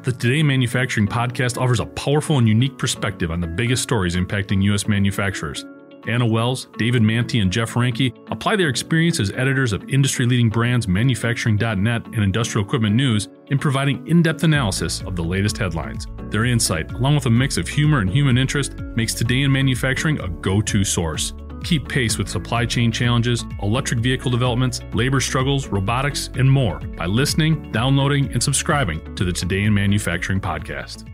The Today in Manufacturing podcast offers a powerful and unique perspective on the biggest stories impacting U.S. manufacturers. Anna Wells, David Manty, and Jeff Ranke apply their experience as editors of industry-leading brands Manufacturing.net and Industrial Equipment News in providing in-depth analysis of the latest headlines. Their insight, along with a mix of humor and human interest, makes Today in Manufacturing a go-to source. Keep pace with supply chain challenges, electric vehicle developments, labor struggles, robotics, and more by listening, downloading, and subscribing to the Today in Manufacturing podcast.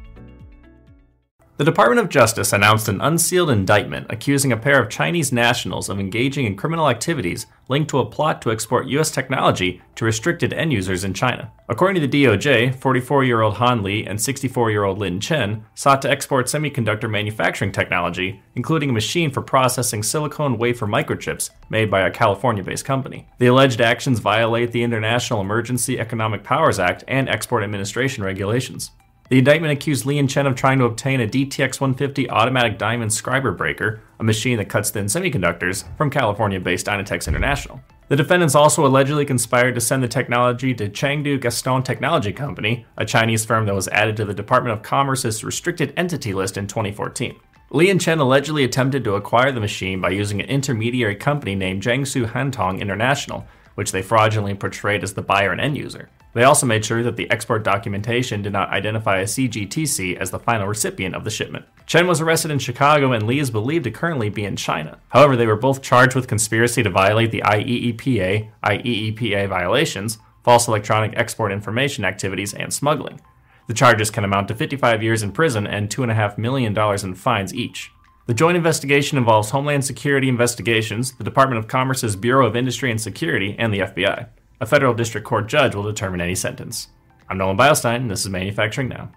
The Department of Justice announced an unsealed indictment accusing a pair of Chinese nationals of engaging in criminal activities linked to a plot to export U.S. technology to restricted end users in China. According to the DOJ, 44-year-old Han Li and 64-year-old Lin Chen sought to export semiconductor manufacturing technology, including a machine for processing silicon wafer microchips made by a California-based company. The alleged actions violate the International Emergency Economic Powers Act and Export Administration regulations. The indictment accused Lin Chen of trying to obtain a DTX-150 automatic diamond scriber breaker, a machine that cuts thin semiconductors, from California-based Dynatex International. The defendants also allegedly conspired to send the technology to Chengdu Gaston Technology Company, a Chinese firm that was added to the Department of Commerce's restricted entity list in 2014. Lin Chen allegedly attempted to acquire the machine by using an intermediary company named Jiangsu Hantong International, which they fraudulently portrayed as the buyer and end user. They also made sure that the export documentation did not identify a CGTC as the final recipient of the shipment. Chen was arrested in Chicago and Li is believed to currently be in China. However, they were both charged with conspiracy to violate the IEEPA violations, false electronic export information activities, and smuggling. The charges can amount to 55 years in prison and $2.5 million in fines each. The joint investigation involves Homeland Security Investigations, the Department of Commerce's Bureau of Industry and Security, and the FBI. A federal district court judge will determine any sentence. I'm Nolan Beilstein, and this is Manufacturing Now.